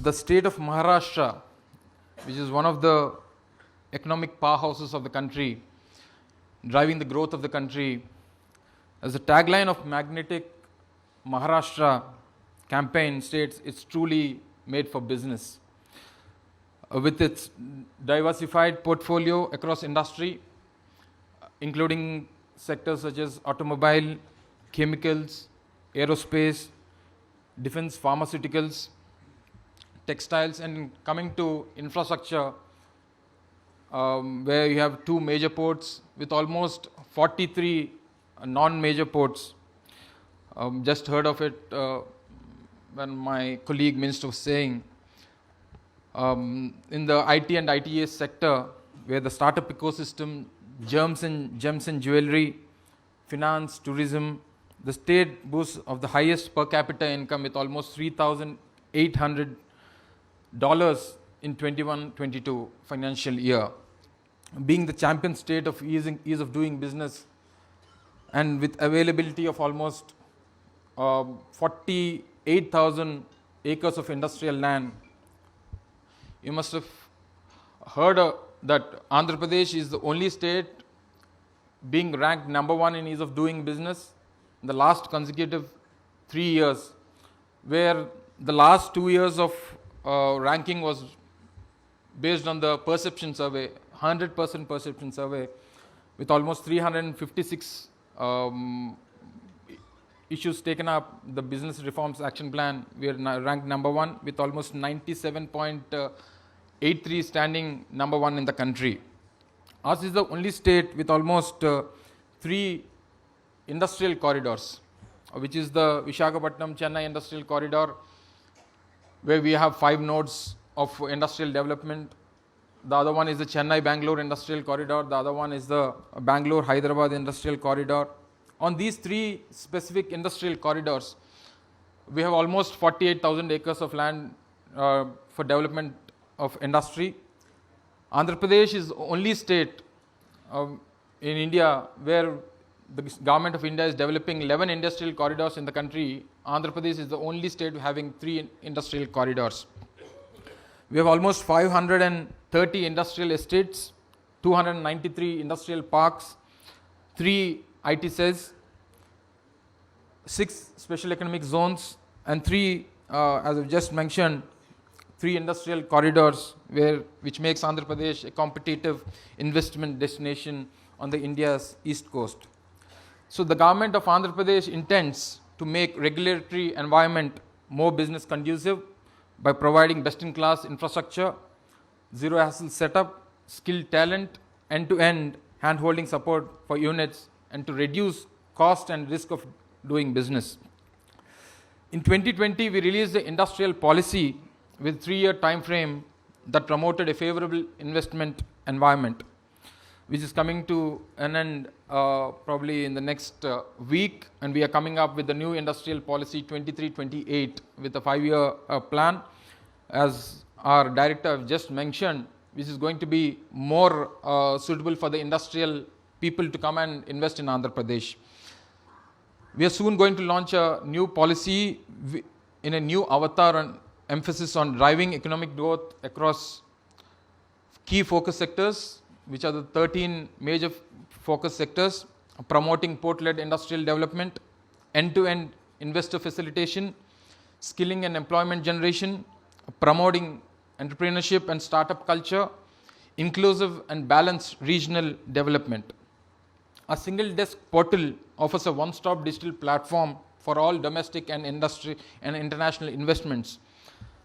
the state of Maharashtra, which is one of the economic powerhouses of the country, driving the growth of the country, as the tagline of Magnetic Maharashtra campaign states, it's truly made for business. With its diversified portfolio across industry, including sectors such as automobile, chemicals, aerospace, defense, pharmaceuticals, textiles, and coming to infrastructure, where you have 2 major ports with almost 43 non-major ports. Just heard of it when my colleague minister was saying. In the IT and ITES sector, where the startup ecosystem, gems and jewelry, finance, tourism, the state boasts of the highest per capita income with almost $3,800 in 21-22 financial year, being the champion state of ease of doing business, and with availability of almost 48,000 acres of industrial land. You must have heard that Andhra Pradesh is the only state being ranked number 1 in ease of doing business in the last consecutive 3 years, where the last 2 years of ranking was based on the perception survey, 100% perception survey, with almost 356 issues taken up. The business reforms action plan, we are ranked number 1 with almost 97.83 standing number 1 in the country. Ours is the only state with almost 3 industrial corridors, which is the Visakhapatnam Chennai industrial corridor, where we have 5 nodes of industrial development. The other one is the Chennai Bangalore industrial corridor. The other one is the Bangalore Hyderabad industrial corridor. On these 3 specific industrial corridors, we have almost 48,000 acres of land for development of industry. Andhra Pradesh is the only state in India where the government of India is developing 11 industrial corridors in the country. Andhra Pradesh is the only state having 3 industrial corridors. We have almost 530 industrial estates, 293 industrial parks, 3 IT cells, 6 special economic zones, and 3, as I've just mentioned, 3 industrial corridors, which makes Andhra Pradesh a competitive investment destination on the India's east coast. So the government of Andhra Pradesh intends to make regulatory environment more business conducive by providing best-in-class infrastructure, zero-hassle setup, skilled talent, end-to-end hand-holding support for units, and to reduce cost and risk of doing business. In 2020, we released the industrial policy with 3-year time frame that promoted a favorable investment environment, which is coming to an end probably in the next week, and we are coming up with the new industrial policy 23-28 with a 5-year plan, as our director just mentioned, which is going to be more suitable for the industrial people to come and invest in Andhra Pradesh. We are soon going to launch a new policy in a new avatar and emphasis on driving economic growth across key focus sectors, which are the 13 major focus sectors: promoting port-led industrial development, end-to-end investor facilitation, skilling and employment generation, promoting entrepreneurship and startup culture, inclusive and balanced regional development. A single desk portal offers a one-stop digital platform for all domestic and industry and international investments.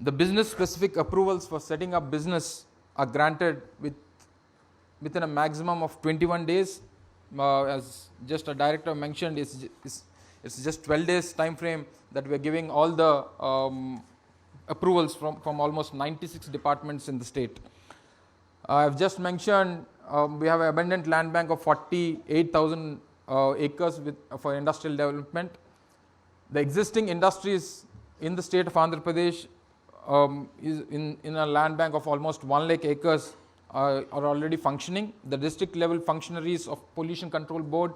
The business-specific approvals for setting up business are granted within a maximum of 21 days. As just a director mentioned, it's just 12 days time frame that we are giving all the approvals from almost 96 departments in the state. I've just mentioned we have an abundant land bank of 48,000 acres for industrial development. The existing industries in the state of Andhra Pradesh is in a land bank of almost 1 lakh acres are already functioning. The district level functionaries of Pollution Control Board,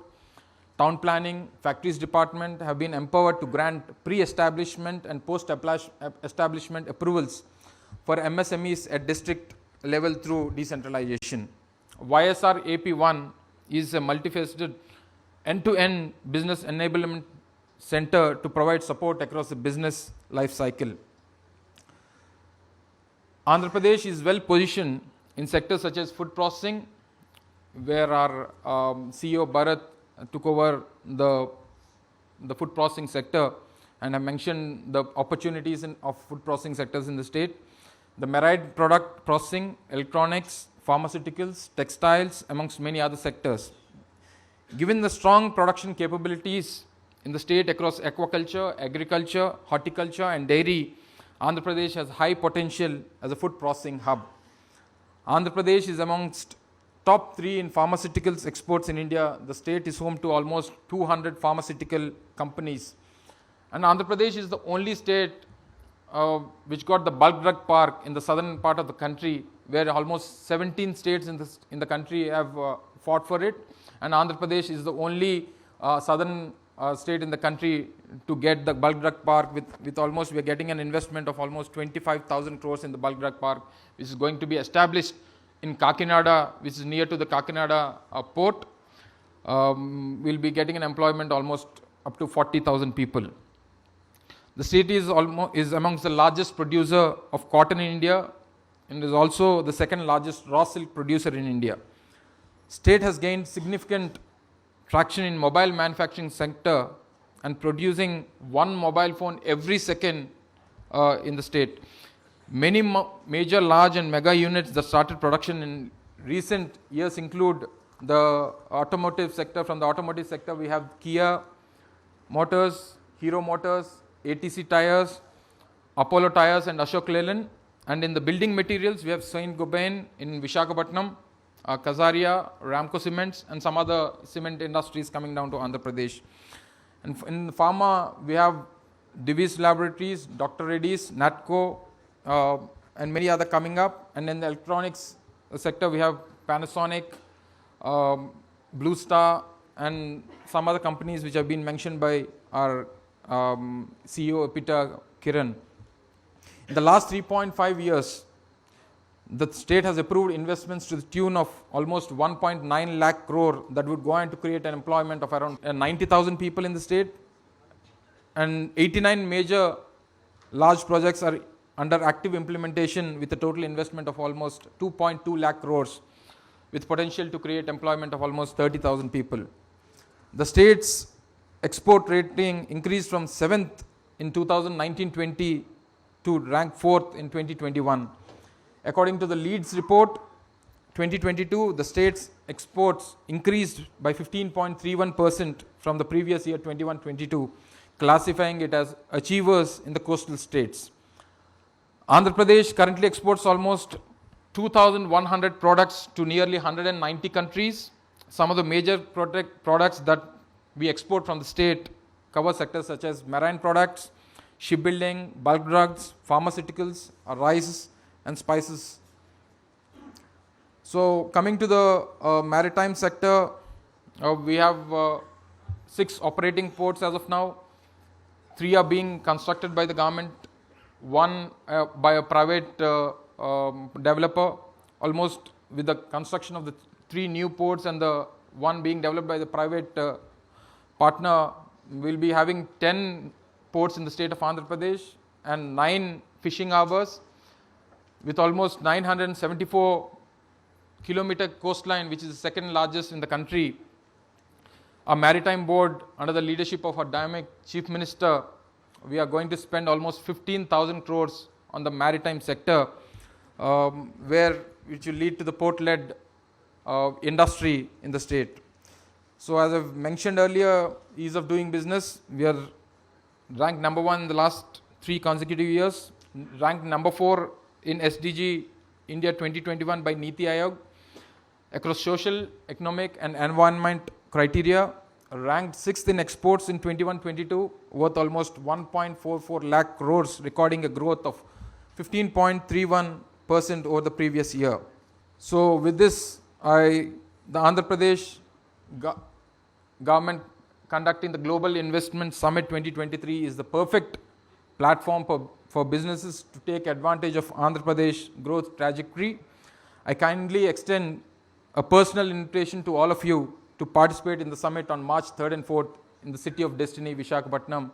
Town Planning, Factories Department have been empowered to grant pre-establishment and post-establishment approvals for MSMEs at district level through decentralization. YSR AP1 is a multifaceted end-to-end business enablement center to provide support across the business life cycle. Andhra Pradesh is well positioned in sectors such as food processing, where our CEO Bharat took over the food processing sector, and I mentioned the opportunities of food processing sectors in the state. The marine product processing, electronics, pharmaceuticals, textiles, amongst many other sectors. Given the strong production capabilities in the state across aquaculture, agriculture, horticulture and dairy, Andhra Pradesh has high potential as a food processing hub. Andhra Pradesh is amongst top 3 in pharmaceuticals exports in India. The state is home to almost 200 pharmaceutical companies. And Andhra Pradesh is the only state which got the bulk drug park in the southern part of the country, where almost 17 states in the country have fought for it. And Andhra Pradesh is the only southern state in the country to get the bulk drug park with almost, we are getting an investment of almost 25,000 crores in the bulk drug park, which is going to be established in Kakinada, which is near to the Kakinada port. We'll be getting an employment almost up to 40,000 people. The state is amongst the largest producer of cotton in India and is also the second largest raw silk producer in India. State has gained significant traction in mobile manufacturing sector and producing one mobile phone every second in the state. Many major large and mega units that started production in recent years include the automotive sector. From the automotive sector, we have Kia Motors, Hero Motors, ATC Tires, Apollo Tires and Ashok Leyland. And in the building materials, we have Saint Gobain in Visakhapatnam, Kazaria, Ramco Cements and some other cement industries coming down to Andhra Pradesh. And in pharma, we have Divi's Laboratories, Dr. Reddy's, Natco, and many other coming up. And in the electronics sector, we have Panasonic, Blue Star, and some other companies which have been mentioned by our CEO Peter Kiran. In the last 3.5 years, the state has approved investments to the tune of almost 1.9 lakh crore that would go on to create an employment of around 90,000 people in the state. And 89 major large projects are under active implementation with a total investment of almost 2.2 lakh crores with potential to create employment of almost 30,000 people. The state's export rating increased from 7th in 2019-20 to rank 4th in 2021. According to the Leeds report, 2022, the state's exports increased by 15.31% from the previous year 21-22, classifying it as achievers in the coastal states. Andhra Pradesh currently exports almost 2,100 products to nearly 190 countries. Some of the major products that we export from the state cover sectors such as marine products, shipbuilding, bulk drugs, pharmaceuticals, rice and spices. So coming to the maritime sector, we have 6 operating ports as of now. 3 are being constructed by the government, 1 by a private developer. Almost with the construction of the 3 new ports and the 1 being developed by the private partner, we'll be having 10 ports in the state of Andhra Pradesh and 9 fishing harbors with almost 974 kilometer coastline, which is the second largest in the country. Our maritime board, under the leadership of our dynamic chief minister, we are going to spend almost 15,000 crores on the maritime sector, which will lead to the port-led industry in the state. So as I've mentioned earlier, ease of doing business, we are ranked number 1 in the last 3 consecutive years, ranked number 4 in SDG India 2021 by Niti Aayog across social, economic and environment criteria, ranked 6th in exports in 21-22, worth almost 1.44 lakh crores, recording a growth of 15.31% over the previous year. So with this, the Andhra Pradesh government conducting the Global Investment Summit 2023 is the perfect platform for businesses to take advantage of Andhra Pradesh growth trajectory. I kindly extend a personal invitation to all of you to participate in the summit on March 3rd and 4th in the city of destiny, Visakhapatnam.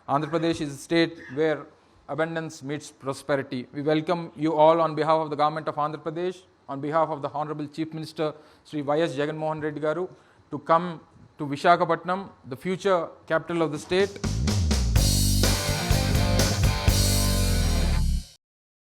Andhra Pradesh is a state where abundance meets prosperity. We welcome you all on behalf of the government of Andhra Pradesh, on behalf of the Honorable Chief Minister Sri Y.S. Jagan Mohan Reddy Garu, to come to Visakhapatnam, the future capital of the state.